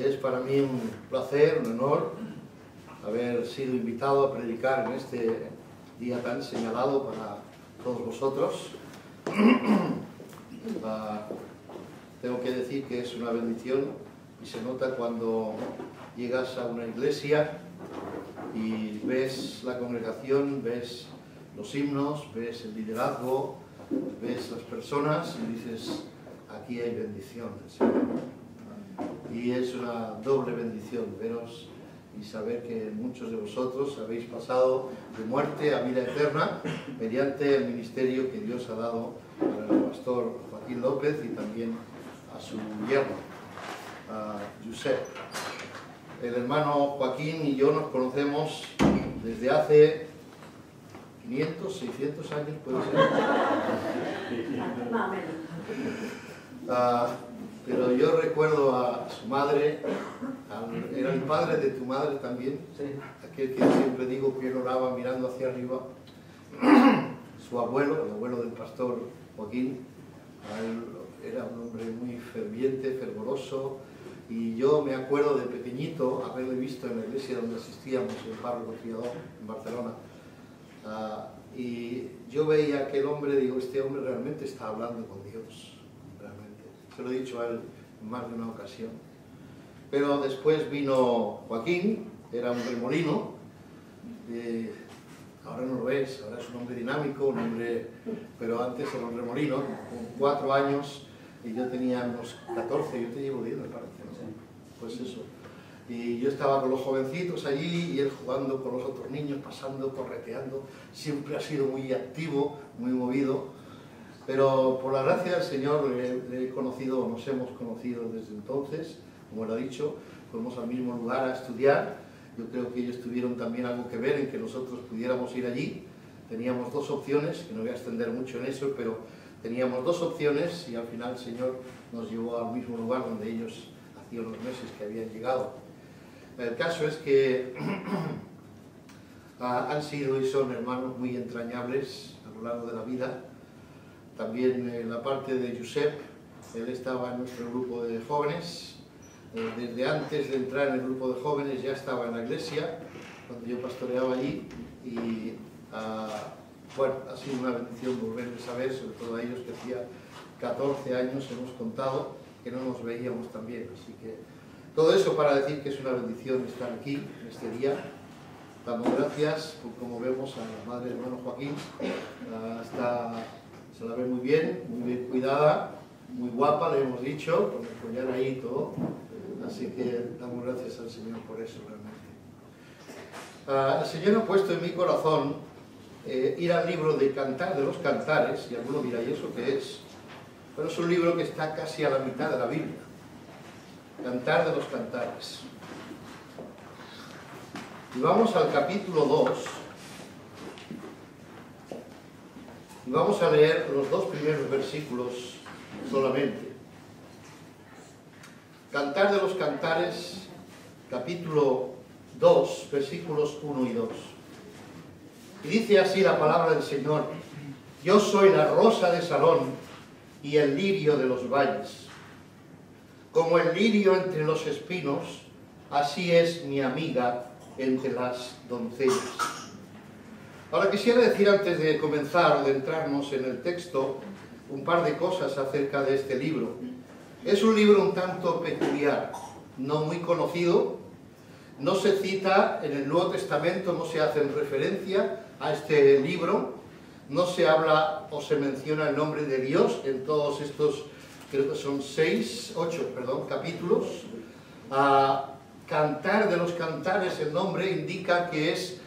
Es para mí un placer, un honor haber sido invitado a predicar en este día tan señalado para todos vosotros. Tengo que decir que es una bendición y se nota cuando llegas a una iglesia y ves la congregación, ves los himnos, ves el liderazgo, ves las personas y dices, aquí hay bendición del Señor. Y es una doble bendición veros y saber que muchos de vosotros habéis pasado de muerte a vida eterna mediante el ministerio que Dios ha dado al pastor Joaquín López y también a su yerno, a Josep. El hermano Joaquín y yo nos conocemos desde hace 500, 600 años, puede ser. Pero yo recuerdo a su madre, era el padre de tu madre también, aquel que siempre digo que él oraba mirando hacia arriba, su abuelo, el abuelo del pastor Joaquín, era un hombre muy ferviente, fervoroso, y yo me acuerdo de pequeñito haberle visto en la iglesia donde asistíamos, en Párroco Triador, en Barcelona, y yo veía a aquel hombre, digo, este hombre realmente está hablando con Dios. Se lo he dicho a él en más de una ocasión. Pero después vino Joaquín, era un remolino, ahora no lo es, ahora es un hombre dinámico, un hombre, pero antes era un remolino, con 4 años, y yo tenía unos 14, yo te llevo 10, me parece, ¿no? Pues eso. Y yo estaba con los jovencitos allí, y él jugando con los otros niños, pasando, correteando, siempre ha sido muy activo, muy movido. Pero por la gracia del Señor le he conocido, nos hemos conocido desde entonces, como él ha dicho, fuimos al mismo lugar a estudiar. Yo creo que ellos tuvieron también algo que ver en que nosotros pudiéramos ir allí. Teníamos 2 opciones, que no voy a extender mucho en eso, pero teníamos 2 opciones y al final el Señor nos llevó al mismo lugar donde ellos hacía unos meses que habían llegado. El caso es que han sido y son hermanos muy entrañables a lo largo de la vida. También en la parte de Josep, él estaba en nuestro grupo de jóvenes. Desde antes de entrar en el grupo de jóvenes ya estaba en la iglesia, cuando yo pastoreaba allí. Y bueno, ha sido una bendición volverles a ver, sobre todo a ellos que hacía 14 años hemos contado que no nos veíamos también. Así que todo eso para decir que es una bendición estar aquí en este día. Damos gracias, como vemos a la madre del hermano Joaquín, se la ve muy bien cuidada, muy guapa, le hemos dicho, con el collar ahí y todo. Así que damos gracias al Señor por eso realmente. El Señor ha puesto en mi corazón ir al libro de Cantar de los Cantares, y alguno dirá, ¿y eso qué es? Pero es un libro que está casi a la mitad de la Biblia. Cantar de los Cantares. Y vamos al capítulo 2. Y vamos a leer los 2 primeros versículos solamente. Cantar de los Cantares, capítulo 2, versículos 1 y 2. Y dice así la palabra del Señor: Yo soy la rosa de Sarón y el lirio de los valles. Como el lirio entre los espinos, así es mi amiga entre las doncellas. Ahora quisiera decir, antes de comenzar o de entrarnos en el texto, un par de cosas acerca de este libro. Es un libro un tanto peculiar, no muy conocido, no se cita en el Nuevo Testamento, no se hace referencia a este libro, no se habla o se menciona el nombre de Dios en todos estos, creo que son 8 capítulos. Cantar de los Cantares, el nombre indica que es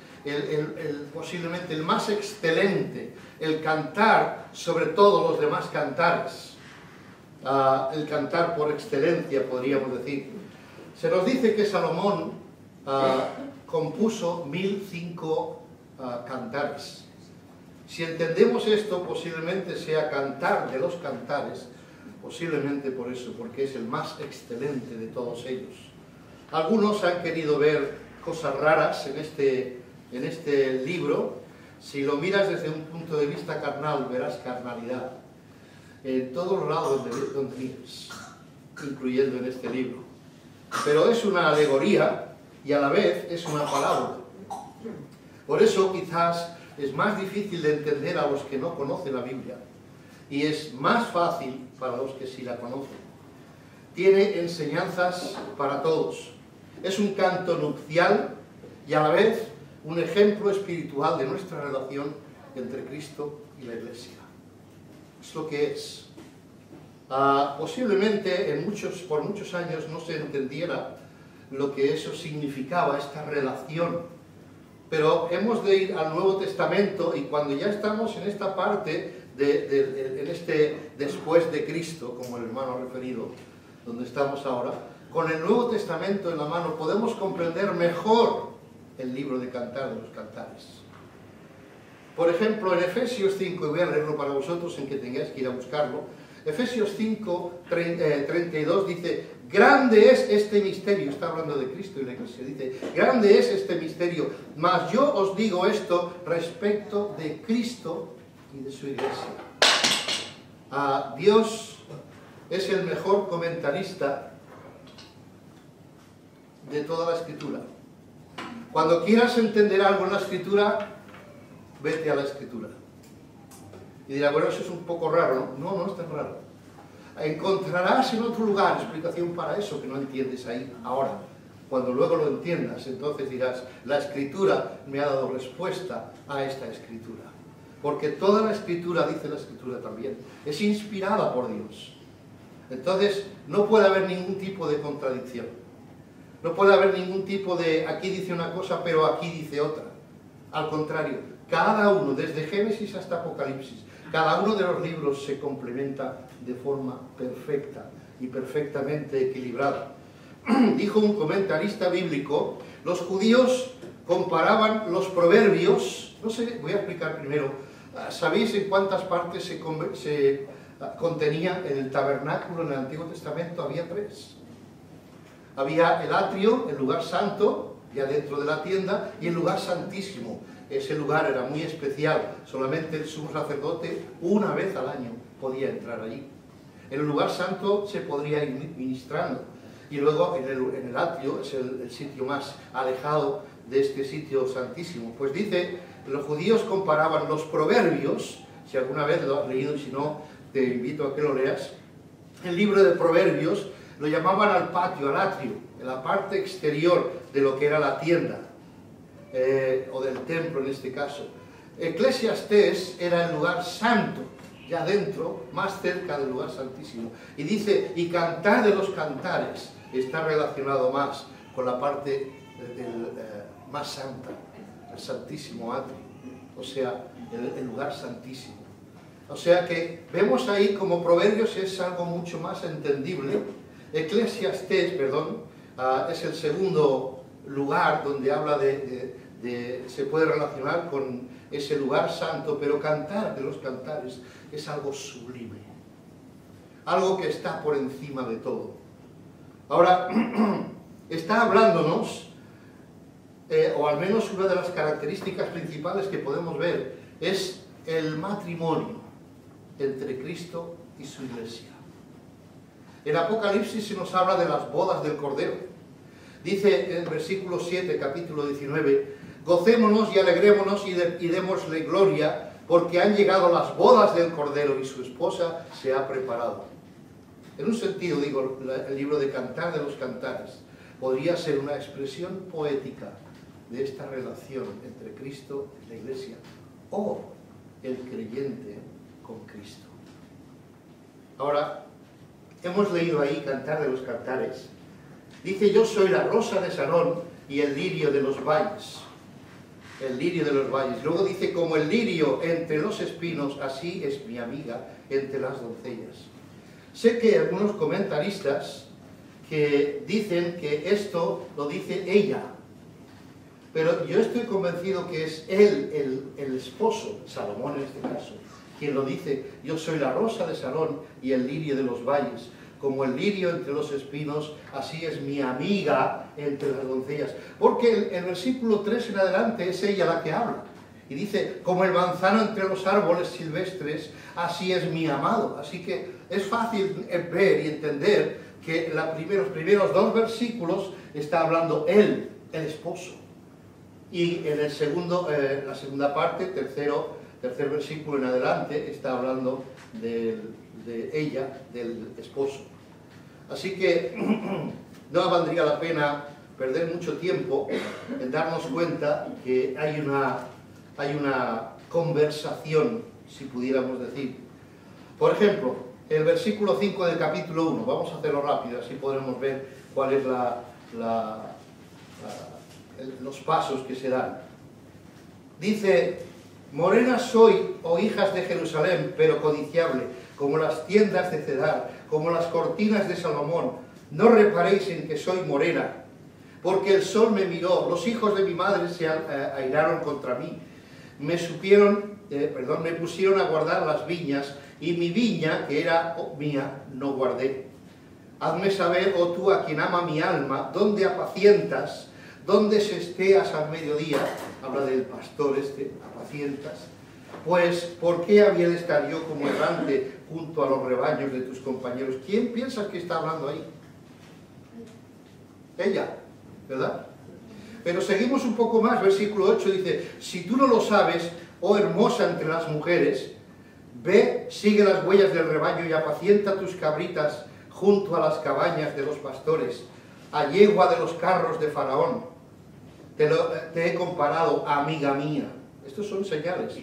posiblemente el más excelente, el cantar sobre todos los demás cantares, el cantar por excelencia, podríamos decir. Se nos dice que Salomón compuso 1005 cantares. Si entendemos esto, posiblemente sea Cantar de los Cantares, posiblemente por eso, porque es el más excelente de todos ellos. Algunos han querido ver cosas raras en este libro. Si lo miras desde un punto de vista carnal, verás carnalidad en todos los lados donde mires, incluyendo en este libro. pero es una alegoría y a la vez es una parábola. Por eso quizás es más difícil de entender a los que no conocen la Biblia y es más fácil para los que sí la conocen. Tiene enseñanzas para todos. Es un canto nupcial y a la vez un ejemplo espiritual de nuestra relación entre Cristo y la Iglesia. Es lo que es. Posiblemente por muchos años no se entendiera lo que eso significaba, esta relación. Pero hemos de ir al Nuevo Testamento y cuando ya estamos en esta parte, en este después de Cristo, como el hermano ha referido, donde estamos ahora, con el Nuevo Testamento en la mano podemos comprender mejor el libro de Cantar de los Cantares. Por ejemplo, en Efesios 5, y voy a leerlo para vosotros en que tengáis que ir a buscarlo, Efesios 5, 32 dice: grande es este misterio, está hablando de Cristo y la Iglesia, dice: grande es este misterio, mas yo os digo esto respecto de Cristo y de su Iglesia. Dios es el mejor comentarista de toda la Escritura. Cuando quieras entender algo en la Escritura, vete a la Escritura. Y dirá, bueno, eso es un poco raro, ¿no? No, no es tan raro. Encontrarás en otro lugar explicación para eso que no entiendes ahí, ahora. Cuando luego lo entiendas, entonces dirás, la Escritura me ha dado respuesta a esta Escritura. Porque toda la Escritura, dice la Escritura también, es inspirada por Dios. Entonces, no puede haber ningún tipo de contradicción. No puede haber ningún tipo de, aquí dice una cosa, pero aquí dice otra. Al contrario, cada uno, desde Génesis hasta Apocalipsis, cada uno de los libros se complementa de forma perfecta y perfectamente equilibrada. Dijo un comentarista bíblico, los judíos comparaban los proverbios, no sé, voy a explicar primero, ¿sabéis en cuántas partes se contenía en el tabernáculo en el Antiguo Testamento? Había 3. Había el atrio, el lugar santo, ya dentro de la tienda, y el lugar santísimo. Ese lugar era muy especial, solamente el sumo sacerdote una vez al año podía entrar allí. En el lugar santo se podría ir ministrando, y luego en el atrio es el sitio más alejado de este sitio santísimo. Pues dice, los judíos comparaban los proverbios, si alguna vez lo has leído y si no, te invito a que lo leas, el libro de Proverbios lo llamaban al patio, al atrio, en la parte exterior de lo que era la tienda. O del templo en este caso. Eclesiastés era el lugar santo, ya dentro, más cerca del lugar santísimo. Y dice, y Cantar de los Cantares está relacionado más con la parte más santa, el santísimo atrio, o sea, el lugar santísimo. O sea que vemos ahí como Proverbios es algo mucho más entendible. Eclesiastés, es el segundo lugar donde habla se puede relacionar con ese lugar santo, pero Cantar de los Cantares es algo sublime, algo que está por encima de todo. Ahora, está hablándonos, o al menos una de las características principales que podemos ver, es el matrimonio entre Cristo y su Iglesia. En Apocalipsis se nos habla de las bodas del Cordero. Dice en el versículo 7, capítulo 19, gocémonos y alegrémonos y démosle gloria, porque han llegado las bodas del Cordero y su esposa se ha preparado. En un sentido, digo, el libro de Cantar de los Cantares podría ser una expresión poética de esta relación entre Cristo y la Iglesia, o el creyente con Cristo. Ahora, hemos leído ahí Cantar de los Cantares. Dice, yo soy la rosa de Sarón y el lirio de los valles. El lirio de los valles. Luego dice, como el lirio entre los espinos, así es mi amiga entre las doncellas. Sé que hay algunos comentaristas que dicen que esto lo dice ella, pero yo estoy convencido que es él, el esposo, Salomón en este caso, quien lo dice, yo soy la rosa de Sarón y el lirio de los valles. Como el lirio entre los espinos, así es mi amiga entre las doncellas. Porque el versículo 3 en adelante es ella la que habla. Y dice, como el manzano entre los árboles silvestres, así es mi amado. Así que es fácil ver y entender que los primeros dos versículos está hablando él, el esposo. Y en la segunda parte, tercer versículo en adelante, está hablando de ella, del esposo. Así que no valdría la pena perder mucho tiempo en darnos cuenta que hay una conversación, si pudiéramos decir. Por ejemplo, el versículo 5 del capítulo 1, vamos a hacerlo rápido, así podremos ver cuál es los pasos que se dan. Dice: morena soy, oh hijas de Jerusalén, pero codiciable, como las tiendas de Cedar, como las cortinas de Salomón. No reparéis en que soy morena, porque el sol me miró, los hijos de mi madre se airaron contra mí. Me pusieron a guardar las viñas, y mi viña, que era mía, no guardé. Hazme saber, oh tú a quien ama mi alma, dónde apacientas, dónde sesteas al mediodía. Habla del pastor apacientas. Pues, ¿por qué había de estar yo como errante junto a los rebaños de tus compañeros? ¿Quién piensas que está hablando ahí? Ella, ¿verdad? Pero seguimos un poco más, versículo 8 dice: si tú no lo sabes, oh hermosa entre las mujeres, ve, sigue las huellas del rebaño y apacienta tus cabritas junto a las cabañas de los pastores, a yegua de los carros de Faraón. Te he comparado, amiga mía. Estos son señales.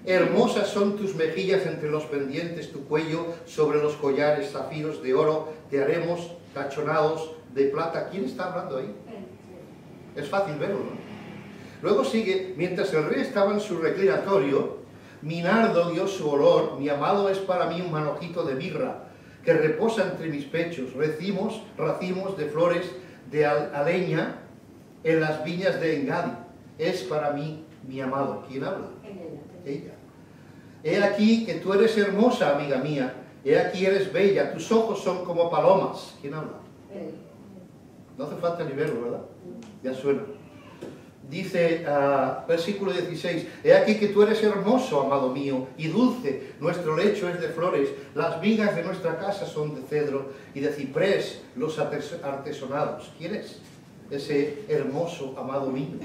Hermosas son tus mejillas entre los pendientes, tu cuello sobre los collares, zafiros de oro, te haremos tachonados de plata. ¿Quién está hablando ahí? Es fácil verlo, ¿no? Luego sigue: mientras el rey estaba en su reclinatorio, mi nardo dio su olor, mi amado es para mí un manojito de mirra, que reposa entre mis pechos, racimos de flores de aleña en las viñas de Engadi. Es para mí mi amado. ¿Quién habla? Ella. He aquí que tú eres hermosa, amiga mía, he aquí eres bella, tus ojos son como palomas. ¿Quién habla? No hace falta ni verlo, ¿verdad? Ya suena. Dice, versículo 16, he aquí que tú eres hermoso, amado mío, y dulce, nuestro lecho es de flores, las vigas de nuestra casa son de cedro y de ciprés los artesonados. ¿Quién es ese hermoso, amado mío?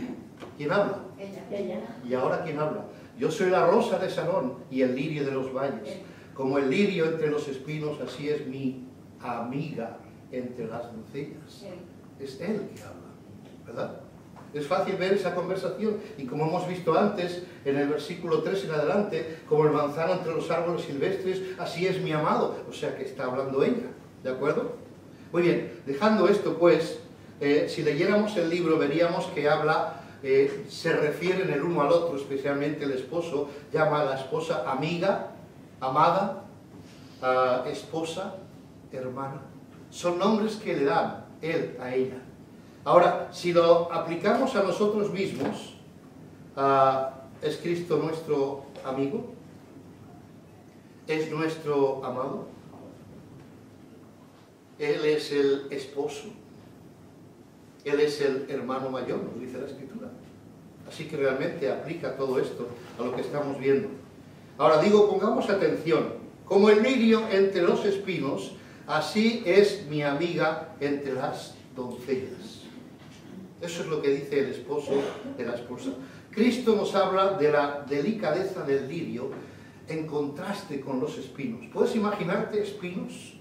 ¿Quién habla? Ella. ¿Y ahora quién habla? Yo soy la rosa de Sarón y el lirio de los valles. Como el lirio entre los espinos, así es mi amiga entre las doncellas. Es él que habla, ¿verdad? Es fácil ver esa conversación, y como hemos visto antes, en el versículo 3 en adelante, como el manzano entre los árboles silvestres, así es mi amado, o sea que está hablando ella, ¿de acuerdo? Muy bien, dejando esto pues, si leyéramos el libro veríamos que habla, se refieren el uno al otro, especialmente el esposo, llama a la esposa amiga, amada, esposa, hermana, son nombres que le dan él a ella. Ahora, si lo aplicamos a nosotros mismos, ¿es Cristo nuestro amigo? ¿Es nuestro amado? Él es el esposo. Él es el hermano mayor, nos dice la Escritura. Así que realmente aplica todo esto a lo que estamos viendo. Ahora digo, pongamos atención. Como el lirio entre los espinos, así es mi amiga entre las doncellas. Eso es lo que dice el esposo de la esposa. Cristo nos habla de la delicadeza del lirio en contraste con los espinos. ¿Puedes imaginarte espinos?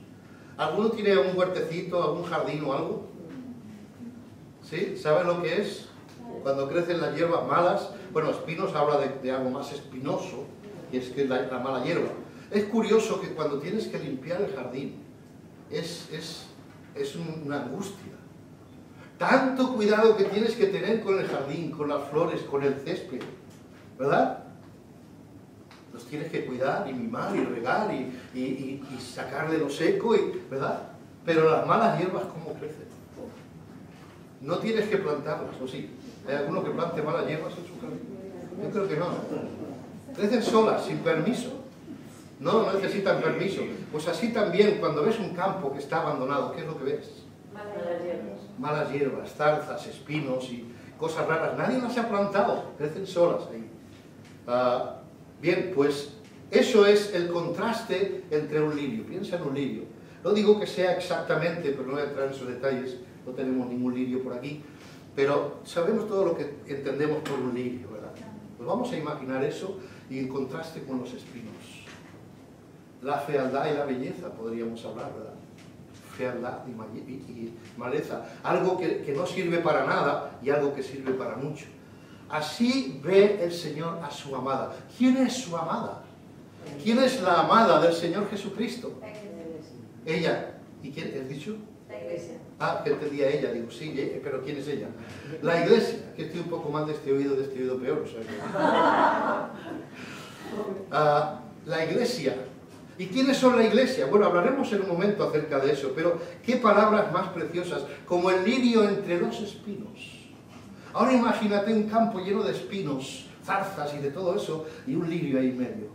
¿Alguno tiene un huertecito, algún jardín o algo? ¿Sí? ¿Sabe lo que es? Cuando crecen las hierbas malas. Bueno, espinos habla de algo más espinoso, que es la mala hierba. Es curioso que cuando tienes que limpiar el jardín, es una angustia. Tanto cuidado que tienes que tener con el jardín, con las flores, con el césped, ¿verdad? Los tienes que cuidar y mimar y regar y sacarle lo seco, ¿verdad? Pero las malas hierbas, ¿cómo crecen? No tienes que plantarlas, ¿o sí? ¿Hay alguno que plante malas hierbas en su jardín? Yo creo que no. Crecen solas, sin permiso. No necesitan permiso. Pues así también, cuando ves un campo que está abandonado, ¿qué es lo que ves? Malas hierbas, zarzas, espinos y cosas raras. Nadie las ha plantado, crecen solas ahí. Bien, pues eso es el contraste entre un lirio. Piensa en un lirio. No digo que sea exactamente, pero no voy a entrar en esos detalles, no tenemos ningún lirio por aquí, pero sabemos todo lo que entendemos por un lirio, ¿verdad? Pues vamos a imaginar eso y en contraste con los espinos. La fealdad y la belleza, podríamos hablar, ¿verdad? Fealdad y maleza. Algo que no sirve para nada y algo que sirve para mucho. Así ve el Señor a su amada. ¿Quién es su amada? ¿Quién es la amada del Señor Jesucristo? Ella. ¿Y quién has dicho? La iglesia. Ah, que entendía ella. Digo, sí, pero ¿quién es ella? La iglesia. Que estoy un poco mal de este oído peor. O sea que... la iglesia. ¿Y quiénes son la iglesia? Bueno, hablaremos en un momento acerca de eso, pero qué palabras más preciosas, como el lirio entre los espinos. Ahora imagínate un campo lleno de espinos, zarzas y de todo eso, y un lirio ahí en medio.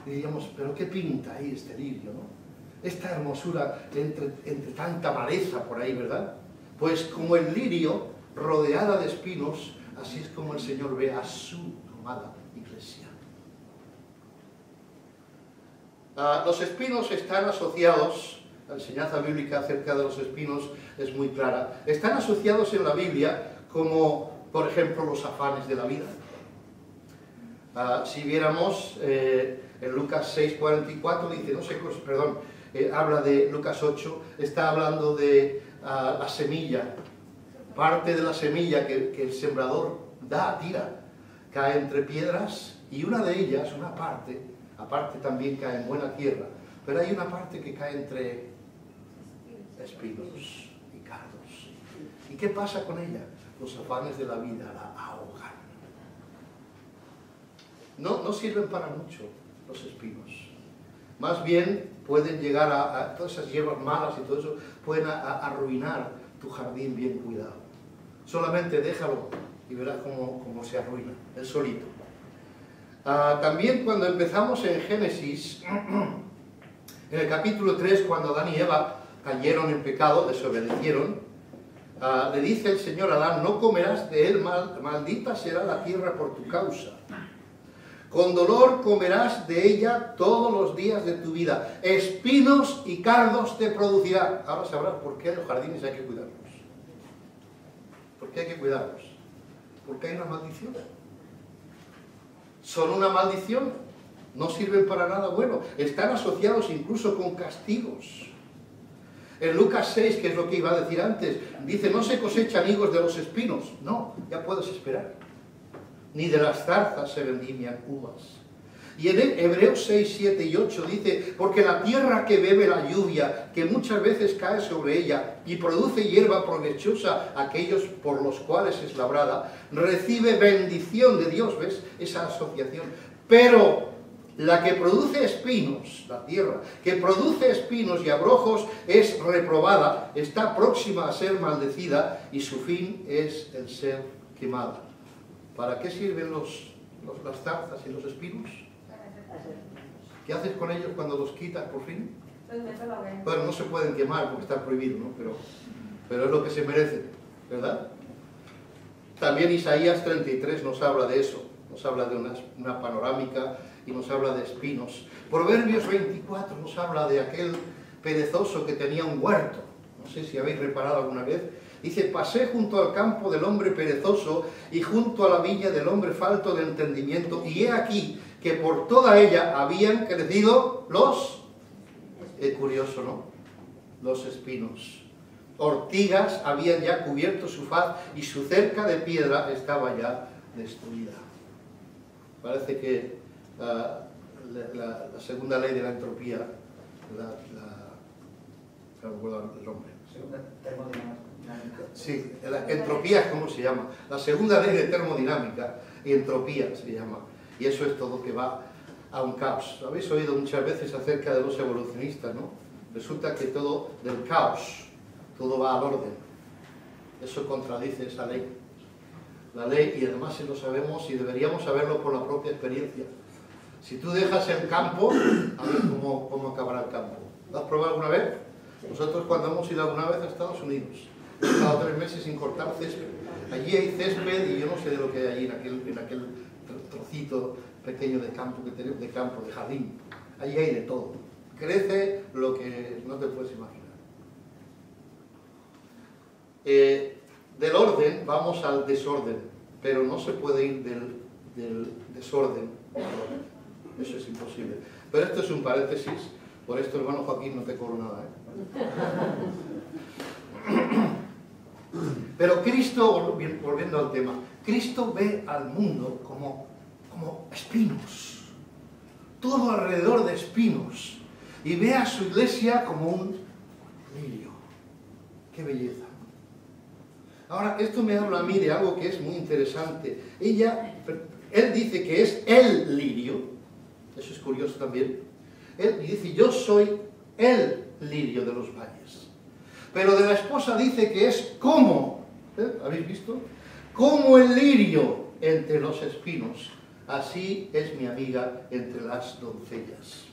Y diríamos, pero qué pinta ahí este lirio, ¿no? Esta hermosura entre tanta maleza por ahí, ¿verdad? Pues como el lirio, rodeada de espinos, así es como el Señor ve a su amada iglesia. Los espinos están asociados, la enseñanza bíblica acerca de los espinos es muy clara, están asociados en la Biblia como, por ejemplo, los afanes de la vida. Si viéramos en Lucas 6:44, dice, no sé, perdón, habla de Lucas 8, está hablando de la semilla, parte de la semilla que el sembrador tira, cae entre piedras y una de ellas, una parte, aparte también cae en buena tierra, pero hay una parte que cae entre espinos y cardos. ¿Y qué pasa con ella? Los afanes de la vida la ahogan. No sirven para mucho los espinos. Más bien pueden llegar a todas esas hierbas malas y todo eso, pueden arruinar tu jardín bien cuidado. Solamente déjalo y verás cómo se arruina, él solito. También cuando empezamos en Génesis, en el capítulo 3, cuando Adán y Eva cayeron en pecado, desobedecieron, le dice el Señor a Adán, no comerás de él, maldita será la tierra por tu causa. Con dolor comerás de ella todos los días de tu vida. Espinos y cardos te producirá. Ahora sabrás por qué los jardines hay que cuidarlos. ¿Por qué hay que cuidarlos? Porque hay una maldición. Son una maldición, no sirven para nada bueno, están asociados incluso con castigos. En Lucas 6, que es lo que iba a decir antes, dice, no se cosechan higos de los espinos. No, ya puedes esperar. Ni de las zarzas se vendimian uvas. Y en Hebreos 6, 7 y 8 dice, porque la tierra que bebe la lluvia, que muchas veces cae sobre ella, y produce hierba provechosa a aquellos por los cuales es labrada, recibe bendición de Dios, ¿ves? Esa asociación. Pero la que produce espinos, la tierra, que produce espinos y abrojos, es reprobada, está próxima a ser maldecida, y su fin es el ser quemada. ¿Para qué sirven las zarzas y los espinos? ¿Qué haces con ellos cuando los quitas por fin? Bueno, no se pueden quemar porque está prohibido, ¿no? Pero es lo que se merecen, ¿verdad? También Isaías 33 nos habla de eso, nos habla de una panorámica y nos habla de espinos. Proverbios 24 nos habla de aquel perezoso que tenía un huerto. No sé si habéis reparado alguna vez. Dice, pasé junto al campo del hombre perezoso y junto a la viña del hombre falto de entendimiento, y he aquí que por toda ella habían crecido es curioso, ¿no? Los espinos. Ortigas habían ya cubierto su faz y su cerca de piedra estaba ya destruida. Parece que la segunda ley de la entropía, no recuerdo el nombre. Sí, la entropía, ¿cómo se llama? La segunda ley de termodinámica, y entropía se llama. Y eso es todo que va a un caos. Habéis oído muchas veces acerca de los evolucionistas, ¿no? Resulta que todo del caos, todo va al orden. Eso contradice esa ley. La ley, y además lo sabemos y deberíamos saberlo por la propia experiencia. Si tú dejas el campo, a ver cómo acabará el campo. ¿Lo has probado alguna vez? Nosotros cuando hemos ido alguna vez a Estados Unidos, he estado 3 meses sin cortar césped. Allí hay césped y yo no sé de lo que hay allí en aquel trocito pequeño de campo que tenemos, de jardín. Allí hay de todo. crece lo que no te puedes imaginar. Del orden vamos al desorden, pero no se puede ir del desorden al orden. Eso es imposible. Pero esto es un paréntesis, por esto, hermano Joaquín, no te cobro nada, Pero Cristo, volviendo al tema, Cristo ve al mundo como espinos, todo alrededor de espinos, y ve a su iglesia como un lirio. ¡Qué belleza! Ahora, esto me habla a mí de algo que es muy interesante. Él dice que es el lirio, eso es curioso también. Él dice, yo soy el lirio de los valles. Pero de la esposa dice que es como, ¿habéis visto? Como el lirio entre los espinos, así es mi amiga entre las doncellas.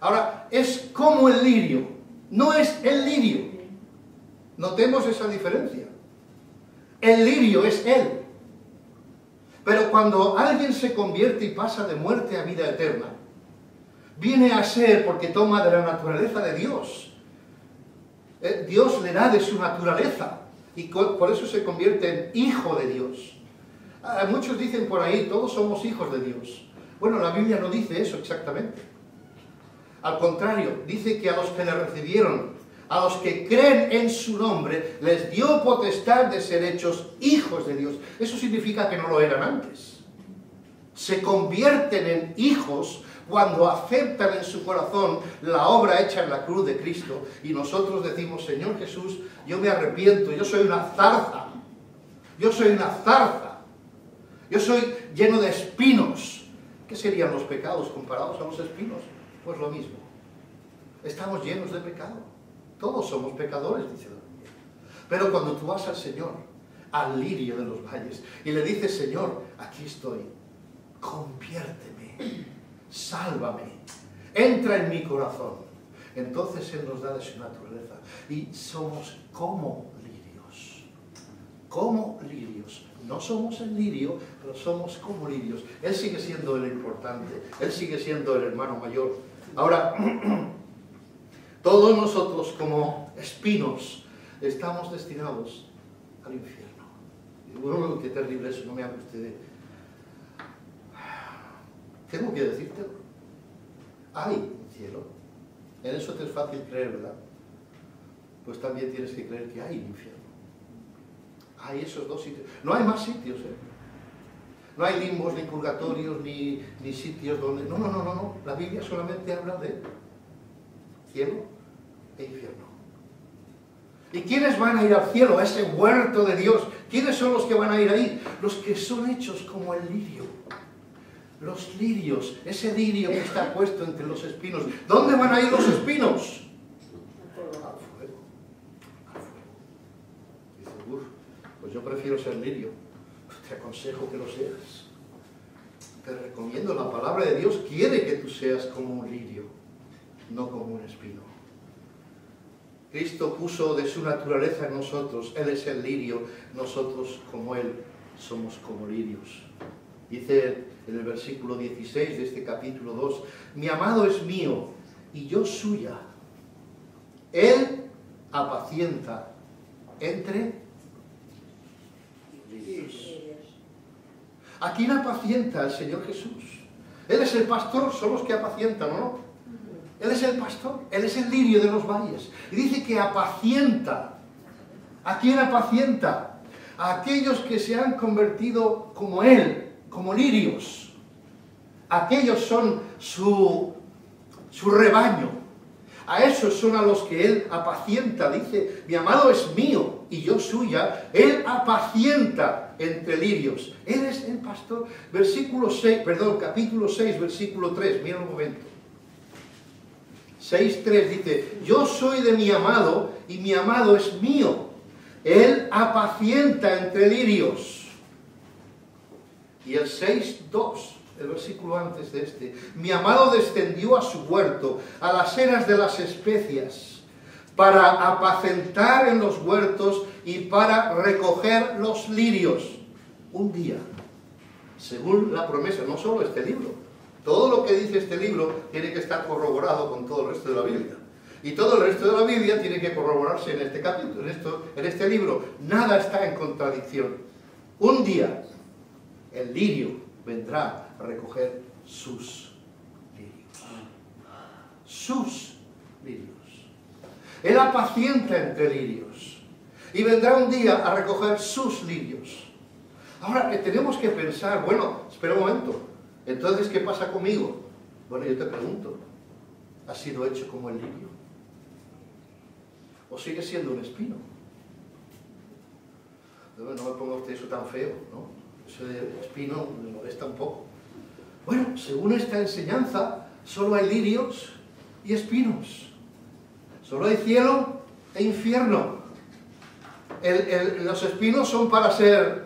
Ahora, es como el lirio, no es el lirio. Notemos esa diferencia. El lirio es él. Pero cuando alguien se convierte y pasa de muerte a vida eterna, viene a ser porque toma de la naturaleza de Dios. Dios le da de su naturaleza y por eso se convierte en hijo de Dios. Muchos dicen por ahí, todos somos hijos de Dios. Bueno, la Biblia no dice eso exactamente. Al contrario, dice que a los que le recibieron, a los que creen en su nombre, les dio potestad de ser hechos hijos de Dios. Eso significa que no lo eran antes. Se convierten en hijos cuando aceptan en su corazón la obra hecha en la cruz de Cristo y nosotros decimos, Señor Jesús, yo me arrepiento, yo soy una zarza, yo soy una zarza, yo soy lleno de espinos. ¿Qué serían los pecados comparados a los espinos? Pues lo mismo, estamos llenos de pecado, todos somos pecadores, dice la Biblia. Pero cuando tú vas al Señor, al lirio de los valles, y le dices, Señor, aquí estoy, conviérteme, sálvame, entra en mi corazón. Entonces Él nos da de su naturaleza y somos como lirios. Como lirios. No somos el lirio, pero somos como lirios. Él sigue siendo el importante. Él sigue siendo el hermano mayor. Ahora, todos nosotros como espinos estamos destinados al infierno. Bueno, qué terrible eso, no me hable usted de... Tengo que decírtelo. Hay un cielo. En eso te es fácil creer, ¿verdad? Pues también tienes que creer que hay un infierno. Hay esos dos sitios. No hay más sitios, ¿eh? No hay limbos, ni purgatorios, ni sitios donde... No. La Biblia solamente habla de cielo e infierno. ¿Y quiénes van a ir al cielo, a ese huerto de Dios? ¿Quiénes son los que van a ir ahí? Los que son hechos como el lirio. Los lirios, ese lirio que está puesto entre los espinos. ¿Dónde van a ir los espinos? Al fuego. Al fuego. Dice, pues yo prefiero ser lirio. Te aconsejo que lo seas. Te recomiendo, la palabra de Dios quiere que tú seas como un lirio, no como un espino. Cristo puso de su naturaleza en nosotros. Él es el lirio, nosotros como Él somos como lirios. Dice en el versículo 16 de este capítulo 2, mi amado es mío y yo suya. Él apacienta entre lirios. ¿A quién apacienta el Señor Jesús? Él es el pastor, son los que apacientan, ¿no? Él es el pastor, Él es el lirio de los valles. Y dice que apacienta. ¿A quién apacienta? A aquellos que se han convertido como Él, como lirios. Aquellos son su rebaño. A esos son a los que Él apacienta. Dice, mi amado es mío y yo suya. Él apacienta entre lirios. Él es el pastor. Capítulo 6, versículo 3. Mira un momento. 6:3 dice, yo soy de mi amado y mi amado es mío. Él apacienta entre lirios. Y el 6:2, el versículo antes de este, mi amado descendió a su huerto, a las eras de las especias, para apacentar en los huertos y para recoger los lirios. Un día, según la promesa, no solo este libro, todo lo que dice este libro tiene que estar corroborado con todo el resto de la Biblia. Y todo el resto de la Biblia tiene que corroborarse en este capítulo, en este libro. Nada está en contradicción. Un día el lirio vendrá a recoger sus lirios. Sus lirios. Él apacienta entre lirios. Y vendrá un día a recoger sus lirios. Ahora, tenemos que pensar, bueno, espera un momento. Entonces, ¿qué pasa conmigo? Bueno, yo te pregunto, ¿has sido hecho como el lirio? ¿O sigue siendo un espino? No me ponga usted eso tan feo, ¿no? Ese de espino me molesta un poco. Bueno, según esta enseñanza, solo hay lirios y espinos. Solo hay cielo e infierno. Los espinos son para ser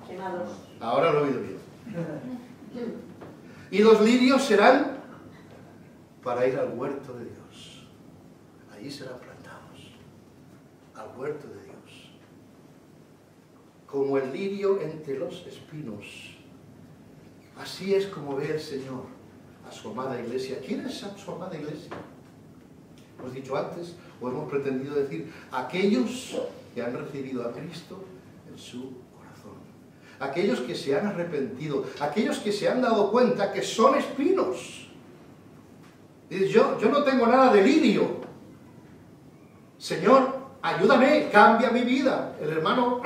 quemados. Ahora lo he oído bien. Y los lirios serán para ir al huerto de Dios. Allí serán plantados, al huerto de Dios. Como el lirio entre los espinos. Así es como ve el Señor a su amada iglesia. ¿Quién es su amada iglesia? Hemos dicho antes, o hemos pretendido decir, aquellos que han recibido a Cristo en su corazón. Aquellos que se han arrepentido, aquellos que se han dado cuenta que son espinos. Dices, yo no tengo nada de lirio. Señor, ayúdame, cambia mi vida. El hermano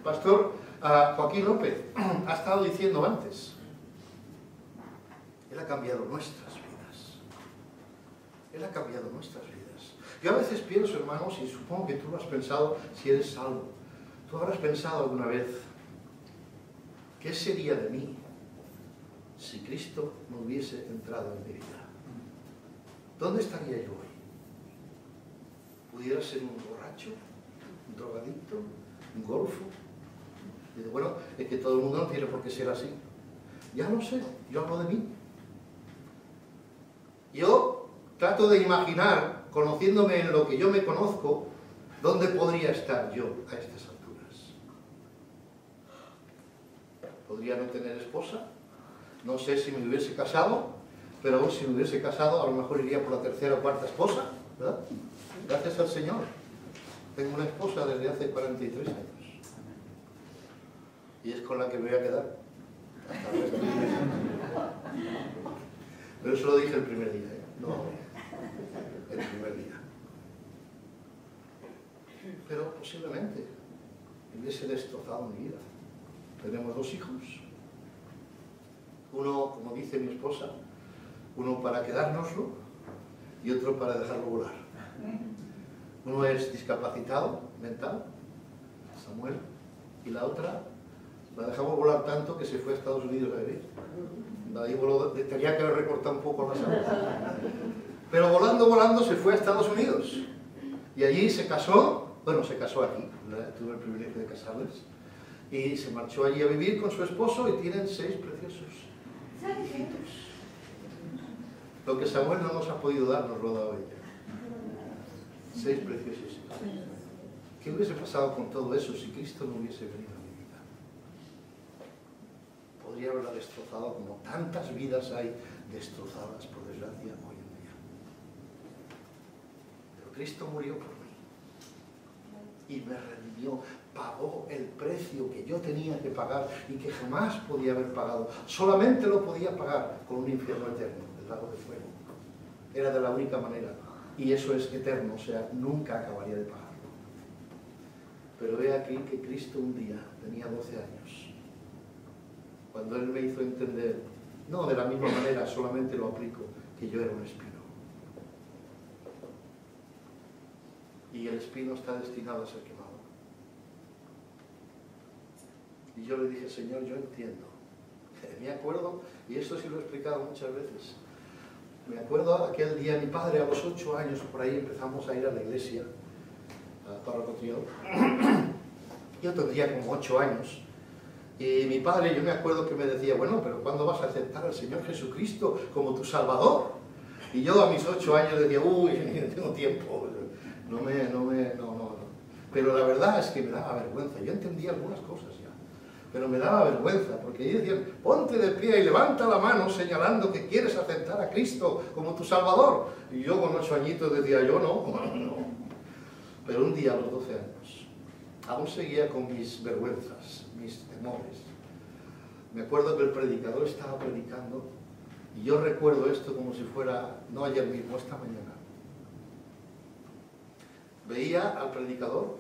pastor Joaquín López ha estado diciendo antes. Él ha cambiado nuestras vidas. Él ha cambiado nuestras vidas. Yo a veces pienso, hermanos, y supongo que tú lo has pensado si eres salvo. Tú habrás pensado alguna vez, ¿qué sería de mí si Cristo no hubiese entrado en mi vida? ¿Dónde estaría yo hoy? ¿Pudiera ser un borracho, un drogadicto, un golfo? Y bueno, es que todo el mundo no tiene por qué ser así. Ya lo sé, yo hablo de mí. Yo trato de imaginar, conociéndome en lo que yo me conozco, dónde podría estar yo a estas alturas. ¿Podría no tener esposa? No sé si me hubiese casado, pero aún si me hubiese casado, a lo mejor iría por la tercera o cuarta esposa, ¿verdad? Gracias al Señor. Tengo una esposa desde hace 43 años. Y es con la que me voy a quedar. Hasta el resto de mi vida. Pero eso lo dije el primer día, ¿eh? No, el primer día. Pero posiblemente hubiese destrozado mi vida. Tenemos 2 hijos. Uno, como dice mi esposa, uno para quedárnoslo y otro para dejarlo volar. Uno es discapacitado mental, Samuel, y la otra la dejamos volar tanto que se fue a Estados Unidos a vivir. Ahí voló, tenía que haber recortado un poco las alas. Pero volando se fue a Estados Unidos. Y allí se casó, bueno, se casó aquí, tuve el privilegio de casarles, y se marchó allí a vivir con su esposo y tienen 6 preciosos hijitos. Lo que Samuel no nos ha podido dar, nos lo ha dado ella. 6 preciosos hijos. ¿Qué hubiese pasado con todo eso si Cristo no hubiese venido a mi vida? Podría haberla destrozado como tantas vidas hay destrozadas, por desgracia, hoy en día. Pero Cristo murió por mí. Y me redimió, pagó el precio que yo tenía que pagar y que jamás podía haber pagado. Solamente lo podía pagar con un infierno eterno, el lago de fuego. Era de la única manera. Y eso es eterno, o sea, nunca acabaría de pagarlo. Pero he aquí que Cristo un día tenía 12 años. Cuando Él me hizo entender, no de la misma manera, solamente lo aplico, que yo era un espino. Y el espino está destinado a ser quemado. Y yo le dije, Señor, yo entiendo. Me acuerdo, y esto sí lo he explicado muchas veces, me acuerdo aquel día, mi padre a los 8 años, por ahí empezamos a ir a la iglesia, para Cotillo. Yo tendría como 8 años. Y mi padre, yo me acuerdo que me decía, bueno, pero ¿cuándo vas a aceptar al Señor Jesucristo como tu Salvador? Y yo a mis 8 años decía, uy, no tengo tiempo, no. Pero la verdad es que me daba vergüenza, yo entendía algunas cosas ya. pero me daba vergüenza, porque ellos decían, ponte de pie y levanta la mano señalando que quieres aceptar a Cristo como tu Salvador. Y yo con 8 añitos decía, yo no, no. Pero un día a los 12 años, aún seguía con mis vergüenzas, mis temores. Me acuerdo que el predicador estaba predicando, y yo recuerdo esto como si fuera, no ayer mismo, esta mañana. Veía al predicador,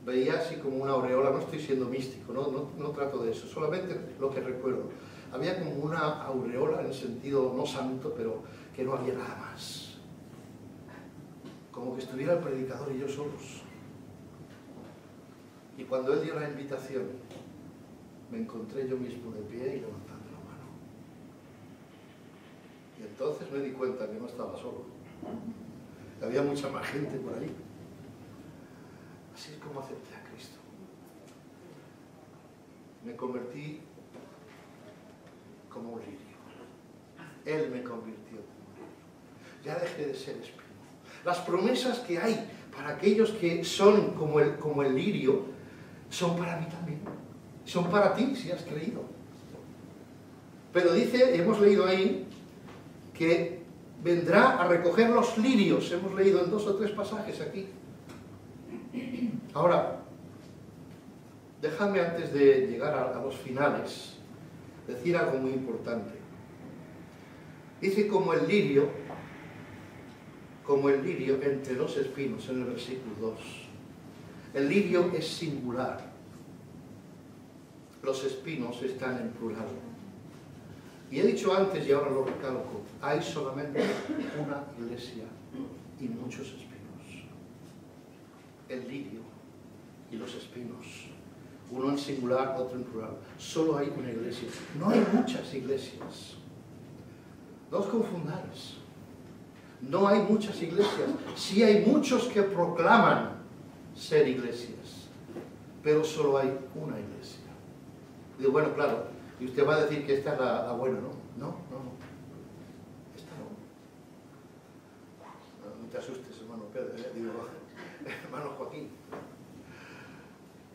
veía así como una aureola, no estoy siendo místico, no trato de eso, solamente lo que recuerdo. Había como una aureola en el sentido no santo, pero que no había nada más. Como que estuviera el predicador y yo solos. Y cuando él dio la invitación, me encontré yo mismo de pie y levantando la mano. Y entonces me di cuenta que no estaba solo. Había mucha más gente por ahí. Así es como acepté a Cristo. Me convertí como un lirio. Él me convirtió como un lirio. Ya dejé de ser espino. Las promesas que hay para aquellos que son como el lirio son para mí también. Son para ti si has creído. Pero dice, hemos leído ahí, que vendrá a recoger los lirios. Hemos leído en 2 o 3 pasajes aquí. Ahora, déjame antes de llegar a los finales, decir algo muy importante. Dice como el lirio entre los espinos, en el versículo 2. El lirio es singular. Los espinos están en plural. Y he dicho antes, y ahora lo recalco, hay solamente una iglesia y muchos espinos. El lirio y los espinos. Uno en singular, otro en plural. Solo hay una iglesia. No hay muchas iglesias. No os confundáis. No hay muchas iglesias. Sí hay muchos que proclaman ser iglesias. Pero solo hay una iglesia. Digo, bueno, claro, y usted va a decir que esta es la buena, ¿no? No. Esta no. No te asustes, hermano Pedro, digo, hermano Joaquín.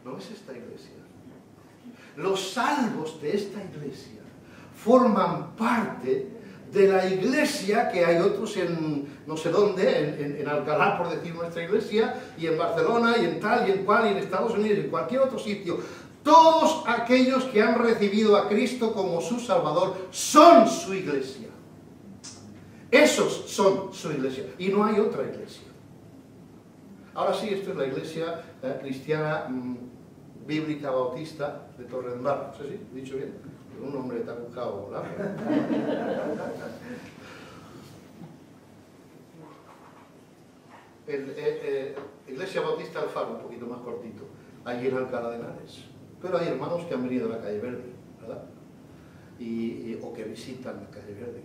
No es esta iglesia. Los salvos de esta iglesia forman parte de la iglesia que hay otros en no sé dónde, en Alcalá, por decir nuestra iglesia, y en Barcelona, y en tal, y en cual, y en Estados Unidos, y en cualquier otro sitio. Todos aquellos que han recibido a Cristo como su Salvador son su iglesia. Esos son su iglesia. Y no hay otra iglesia. Ahora sí, esto es la iglesia cristiana bíblica bautista de Torredembarra. No sé si he dicho bien. Un hombre tan buscado, ¿verdad? Iglesia Bautista del Faro, un poquito más cortito, allí en Alcalá de Henares. Pero hay hermanos que han venido a la calle Verde, ¿verdad? O que visitan la calle Verde.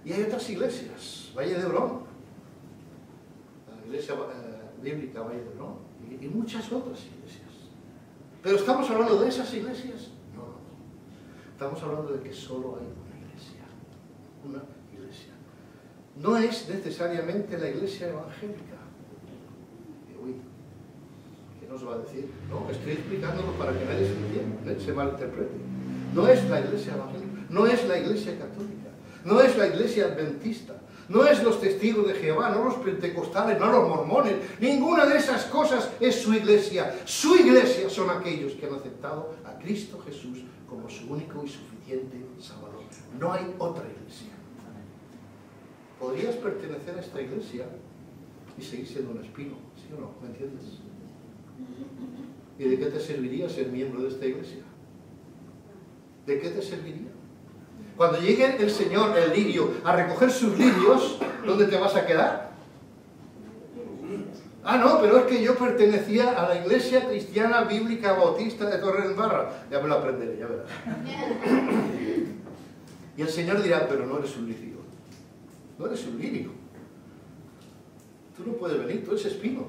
Y hay otras iglesias, Valle de Hebrón, la iglesia bíblica Valle de Hebrón, y muchas otras iglesias. Pero ¿estamos hablando de esas iglesias? No. Estamos hablando de que solo hay una iglesia. Una iglesia. No es necesariamente la iglesia evangélica. Uy, ¿qué nos va a decir? No, estoy explicándolo para que nadie se entienda, se malinterprete. No es la iglesia evangélica, no es la iglesia católica, no es la iglesia adventista, no es los testigos de Jehová, no los pentecostales, no los mormones. Ninguna de esas cosas es su iglesia. Su iglesia son aquellos que han aceptado a Cristo Jesús como su único y suficiente Salvador. No hay otra iglesia. Podrías pertenecer a esta iglesia y seguir siendo un espino, ¿sí o no? ¿Me entiendes? ¿Y de qué te serviría ser miembro de esta iglesia? ¿De qué te serviría? Cuando llegue el Señor, el lirio, a recoger sus lirios, ¿dónde te vas a quedar? Ah, no, pero es que yo pertenecía a la iglesia cristiana bíblica bautista de Torredembarra. Ya me lo aprenderé, ya verás. Y el Señor dirá, pero no eres un lirio. No eres un lirio. Tú no puedes venir, tú eres espino.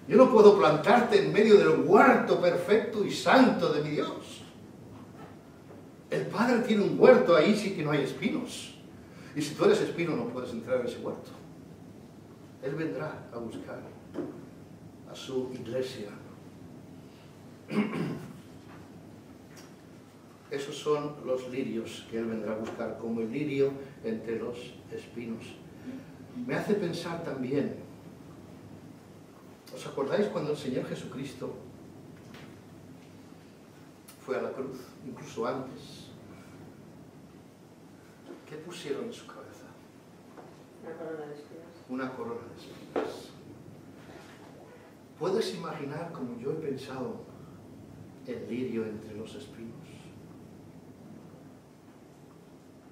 Yo no puedo plantarte en medio del huerto perfecto y santo de mi Dios. El Padre tiene un huerto, ahí sí que no hay espinos. Y si tú eres espino no puedes entrar en ese huerto. Él vendrá a buscar a su iglesia. Esos son los lirios que Él vendrá a buscar, como el lirio entre los espinos. Me hace pensar también, ¿os acordáis cuando el Señor Jesucristo fue a la cruz, incluso antes? ¿Qué pusieron en su cabeza? Una corona de espinas. Una corona de espinas. ¿Puedes imaginar como yo he pensado el lirio entre los espinos?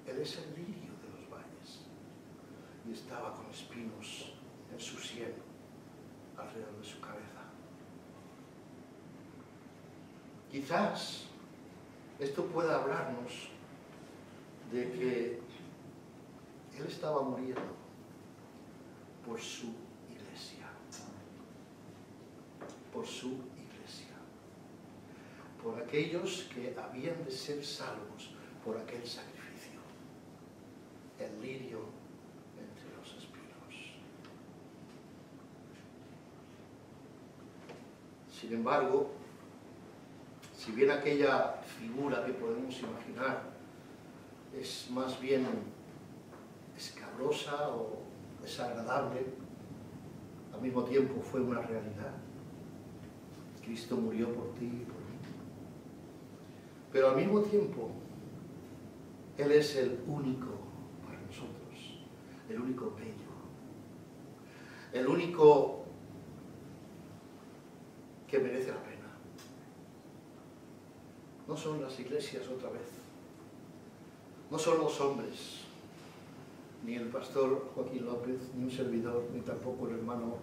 Él es el lirio de los valles y estaba con espinos en su sien, alrededor de su cabeza. Quizás esto pueda hablarnos de que Él estaba muriendo por su iglesia, por su iglesia, por aquellos que habían de ser salvos por aquel sacrificio. El lirio entre los espinos. Sin embargo, si bien aquella figura que podemos imaginar es más bien escabrosa o desagradable, al mismo tiempo fue una realidad. Cristo murió por ti y por mí. Pero al mismo tiempo, Él es el único para nosotros, el único bello, el único que merece la pena. No son las iglesias otra vez, no son los hombres, ni el pastor Joaquín López, ni un servidor, ni tampoco el hermano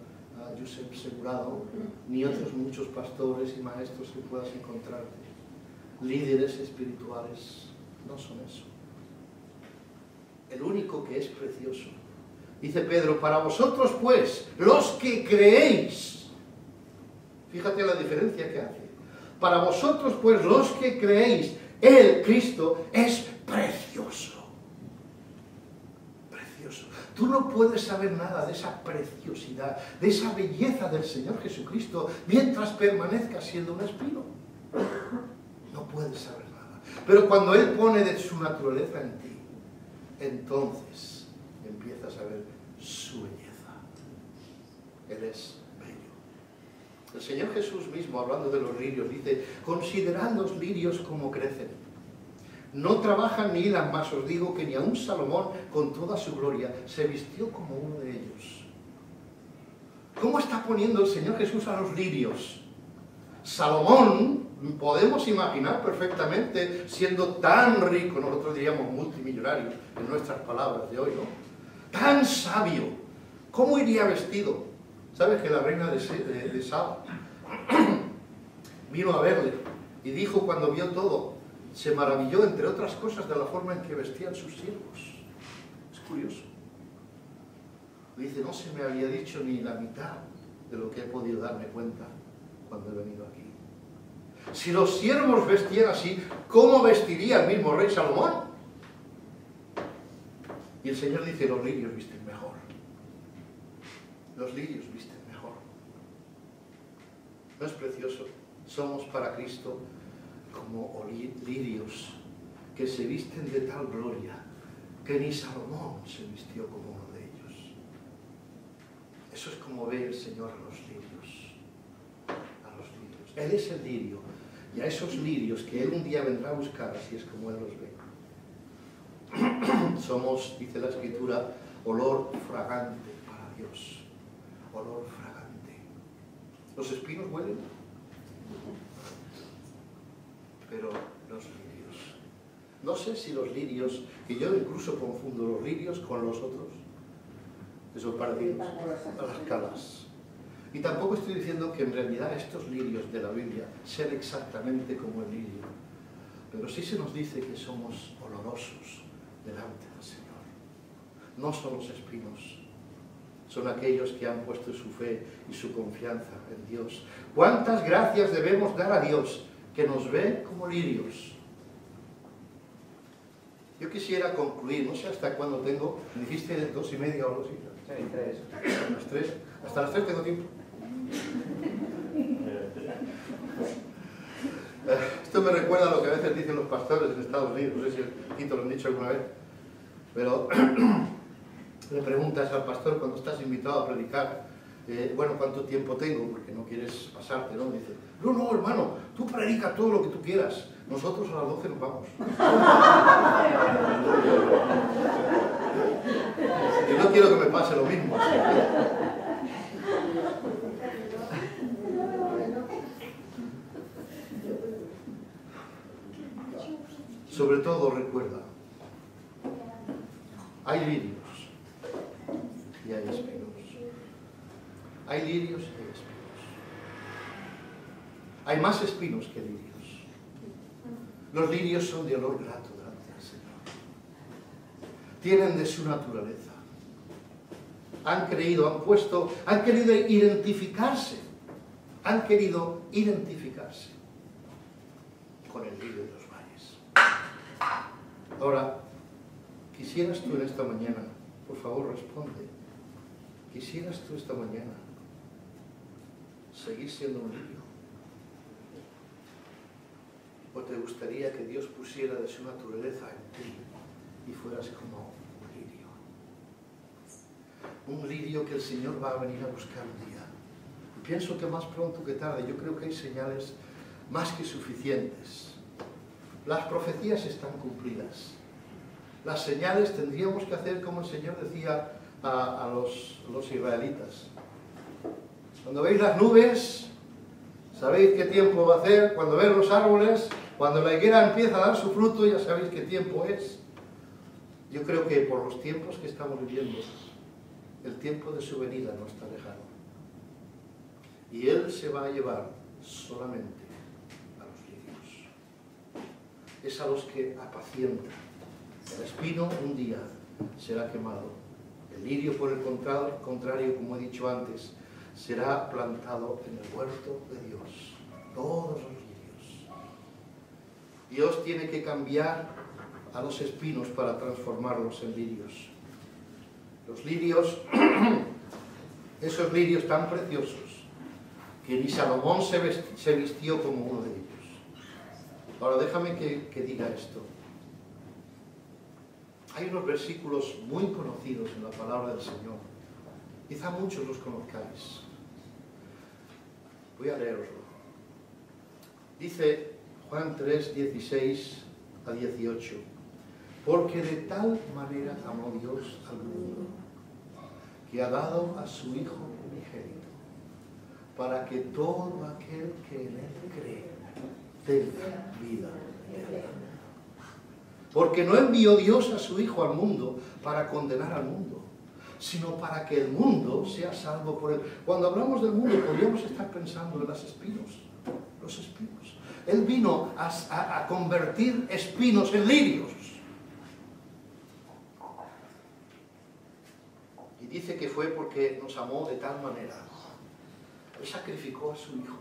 Josep Segurado, ni otros muchos pastores y maestros que puedas encontrarte. Líderes espirituales, no son eso. El único que es precioso. Dice Pedro, para vosotros pues, los que creéis. Fíjate la diferencia que hace. Para vosotros pues, los que creéis, el Cristo es precioso. Precioso. Tú no puedes saber nada de esa preciosidad, de esa belleza del Señor Jesucristo, mientras permanezca siendo un espino. No puedes saber nada. Pero cuando Él pone de su naturaleza en ti, entonces empiezas a ver su belleza. Él es bello. El Señor Jesús mismo, hablando de los lirios, dice, considerad los lirios como crecen. No trabajan ni hilan, mas os digo que ni aun Salomón, con toda su gloria, se vistió como uno de ellos. ¿Cómo está poniendo el Señor Jesús a los lirios? Salomón, podemos imaginar perfectamente, siendo tan rico, nosotros diríamos multimillonario, en nuestras palabras de hoy, ¿no? Tan sabio, ¿cómo iría vestido? ¿Sabes que la reina de Saba vino a verle y dijo cuando vio todo, se maravilló, entre otras cosas, de la forma en que vestían sus siervos? Es curioso. Dice, no se me había dicho ni la mitad de lo que he podido darme cuenta cuando he venido aquí. Si los siervos vestían así, ¿cómo vestiría el mismo rey Salomón? Y el Señor dice, los lirios visten mejor. Los lirios visten mejor. ¿No es precioso? Somos para Cristo como lirios que se visten de tal gloria que ni Salomón se vistió como uno de ellos. Eso es como ve el Señor a los lirios. A los lirios. Él es el lirio. Y a esos lirios que Él un día vendrá a buscar, así es como Él los ve. Somos, dice la Escritura, olor fragante para Dios. Olor fragante. ¿Los espinos huelen? Pero los lirios. No sé si los lirios, que yo incluso confundo los lirios con los otros, esos parecidos, a las calas. Y tampoco estoy diciendo que en realidad estos lirios de la Biblia sean exactamente como el lirio. Pero sí se nos dice que somos olorosos delante del Señor. No son los espinos, son aquellos que han puesto su fe y su confianza en Dios. ¿Cuántas gracias debemos dar a Dios que nos ve como lirios? Yo quisiera concluir, no sé hasta cuándo tengo, me dijiste 2:30 o algo así. Sí, 3. Las 3. Hasta las 3 tengo tiempo. Esto me recuerda a lo que a veces dicen los pastores en Estados Unidos, no sé si aquí te lo han dicho alguna vez, pero le preguntas al pastor cuando estás invitado a predicar, bueno, ¿cuánto tiempo tengo? Porque no quieres pasarte, ¿no? Dice, no, hermano, tú predica todo lo que tú quieras, nosotros a las 12 nos vamos. Y no quiero que me pase lo mismo. Sobre todo recuerda, hay lirios y hay espinos. Hay lirios y hay espinos. Hay más espinos que lirios. Los lirios son de olor grato delante del Señor. Tienen de su naturaleza. Han querido identificarse. Han querido identificarse con el lirio de los valles. Ahora, quisieras tú en esta mañana, por favor responde, quisieras tú esta mañana seguir siendo un lirio, o te gustaría que Dios pusiera de su naturaleza en ti y fueras como un lirio que el Señor va a venir a buscar un día. Y pienso que más pronto que tarde, yo creo que hay señales más que suficientes. Las profecías están cumplidas. Las señales tendríamos que hacer como el Señor decía a los israelitas. Cuando veis las nubes, sabéis qué tiempo va a hacer. Cuando veis los árboles, cuando la higuera empieza a dar su fruto, ya sabéis qué tiempo es. Yo creo que por los tiempos que estamos viviendo, el tiempo de su venida no está lejano. Y Él se va a llevar solamente a los lirios. Es a los que apacienta. El espino un día será quemado. El lirio, por el contrario, como he dicho antes, será plantado en el huerto de Dios. Todos los lirios. Dios tiene que cambiar a los espinos para transformarlos en lirios. Los lirios, esos lirios tan preciosos, que ni Salomón se vistió como uno de ellos. Ahora déjame que diga esto. Hay unos versículos muy conocidos en la palabra del Señor. Quizá muchos los conozcáis. Voy a leeroslo. Dice Juan 3, 16 a 18. Porque de tal manera amó Dios al mundo, que ha dado a su Hijo unigénito, para que todo aquel que en Él cree tenga vida eterna. Porque no envió Dios a su Hijo al mundo para condenar al mundo, sino para que el mundo sea salvo por Él. Cuando hablamos del mundo, podríamos estar pensando en los espinos. Él vino a convertir espinos en lirios. Y dice que fue porque nos amó de tal manera. Él sacrificó a su Hijo,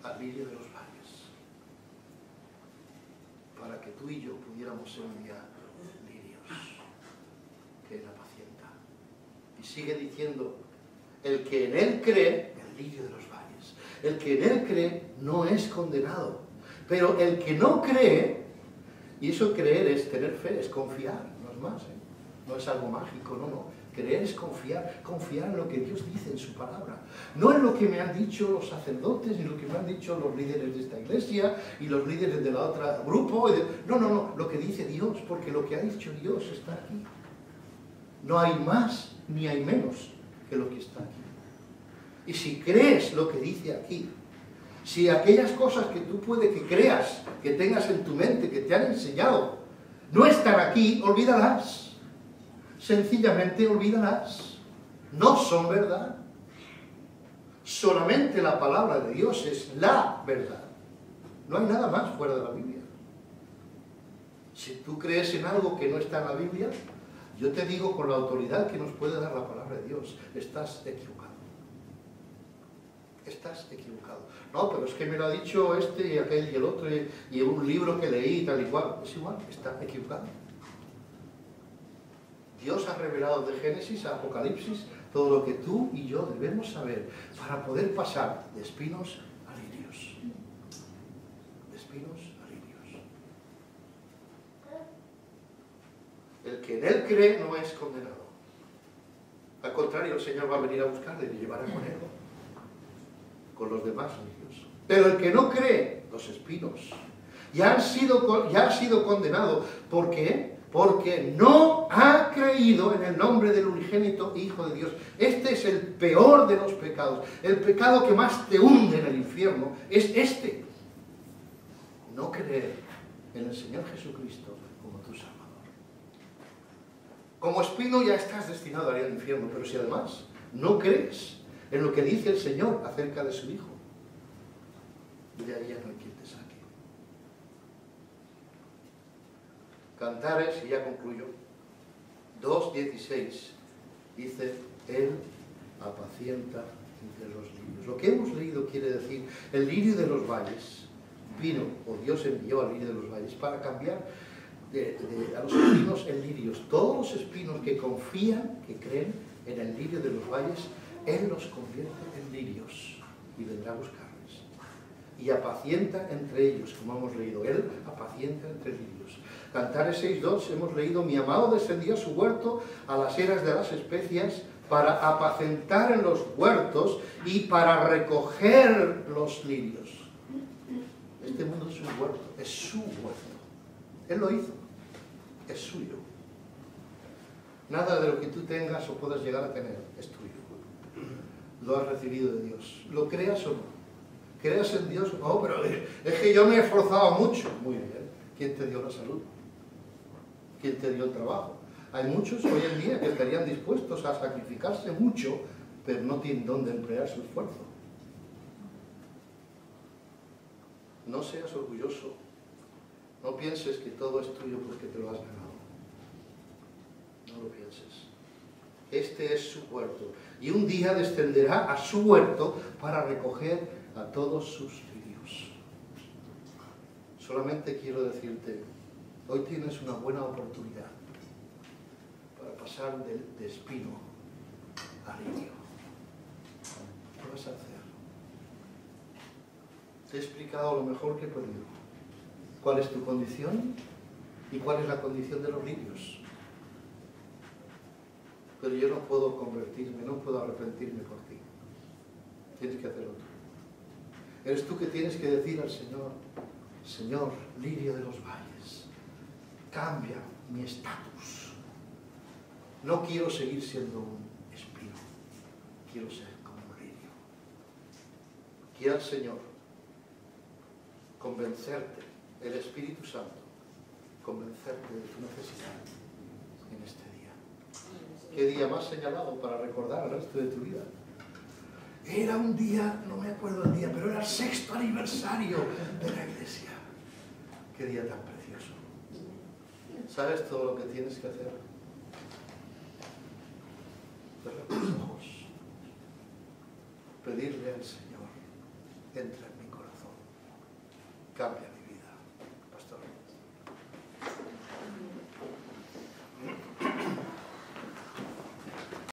al lirio de los valles, para que tú y yo pudiéramos ser un día lirios que Él apacienta. Y sigue diciendo, el que en Él cree, el lirio de los valles, el que en Él cree no es condenado, pero el que no cree, y eso creer es tener fe, es confiar, no es más, no es algo mágico, no. Creer es confiar en lo que Dios dice en su palabra. No en lo que me han dicho los sacerdotes, ni lo que me han dicho los líderes de esta iglesia, y los líderes de la otra grupo. No, lo que dice Dios, porque lo que ha dicho Dios está aquí. No hay más ni hay menos que lo que está aquí. Y si crees lo que dice aquí, si aquellas cosas que tú puede que creas, que tengas en tu mente, que te han enseñado, no están aquí, olvídalas. Sencillamente olvídalas. No son verdad. Solamente la palabra de Dios es la verdad. No hay nada más fuera de la Biblia. Si tú crees en algo que no está en la Biblia, yo te digo con la autoridad que nos puede dar la palabra de Dios, estás equivocado. Estás equivocado. No, pero es que me lo ha dicho este y aquel y el otro y un libro que leí y tal y cual. Es igual, está equivocado. Dios ha revelado de Génesis a Apocalipsis todo lo que tú y yo debemos saber para poder pasar de espinos a lirios. espinos a lirios. El que en él cree no es condenado. Al contrario, el Señor va a venir a buscarle y le llevará con él, con los demás lirios. Pero el que no cree, los espinos, ya ha sido condenado. ¿Por qué? Porque no ha creído en el nombre del unigénito Hijo de Dios. Este es el peor de los pecados. El pecado que más te hunde en el infierno es este. No creer en el Señor Jesucristo como tu Salvador. Como espino ya estás destinado a ir al infierno, pero si además no crees en lo que dice el Señor acerca de su Hijo, de ahí ya no hay quien te saque. Cantares, y ya concluyo, 2:16, dice, Él apacienta entre los lirios. Lo que hemos leído quiere decir, el lirio de los valles vino, o Dios envió al lirio de los valles para cambiar a los espinos en lirios. Todos los espinos que confían, que creen en el lirio de los valles, Él los convierte en lirios y vendrá a buscarles. Y apacienta entre ellos, como hemos leído, Él apacienta entre lirios. Cantares 6:2 hemos leído, mi amado descendió a su huerto, a las eras de las especias, para apacentar en los huertos y para recoger los lirios. Este mundo es un huerto, es su huerto. Él lo hizo, es suyo. Nada de lo que tú tengas o puedas llegar a tener es tuyo. Lo has recibido de Dios. ¿Lo creas o no? ¿Creas en Dios? No, pero es que yo me he esforzado mucho. Muy bien. ¿Quién te dio la salud? ¿Quién te dio el trabajo? Hay muchos hoy en día que estarían dispuestos a sacrificarse mucho, pero no tienen dónde emplear su esfuerzo. No seas orgulloso. No pienses que todo es tuyo porque te lo has ganado. No lo pienses. Este es su huerto. Y un día descenderá a su huerto para recoger a todos sus lirios. Solamente quiero decirte, hoy tienes una buena oportunidad para pasar de espino a lirio. ¿Qué vas a hacer? Te he explicado lo mejor que he podido. ¿Cuál es tu condición? ¿Y cuál es la condición de los lirios? Pero yo no puedo convertirme, no puedo arrepentirme por ti. Tienes que hacerlo tú. Eres tú que tienes que decir al Señor, Señor, lirio de los valles, cambia mi estatus. No quiero seguir siendo un espino, quiero ser como un lirio. Quiero al Señor convencerte, el Espíritu Santo, convencerte de tu necesidad en este día. ¿Qué día más señalado para recordar el resto de tu vida? Era un día, no me acuerdo el día, pero era el 6º aniversario de la iglesia. Qué día tan precioso. ¿Sabes todo lo que tienes que hacer? Cerrar tus ojos, pedirle al Señor, entra en mi corazón, cámbiame.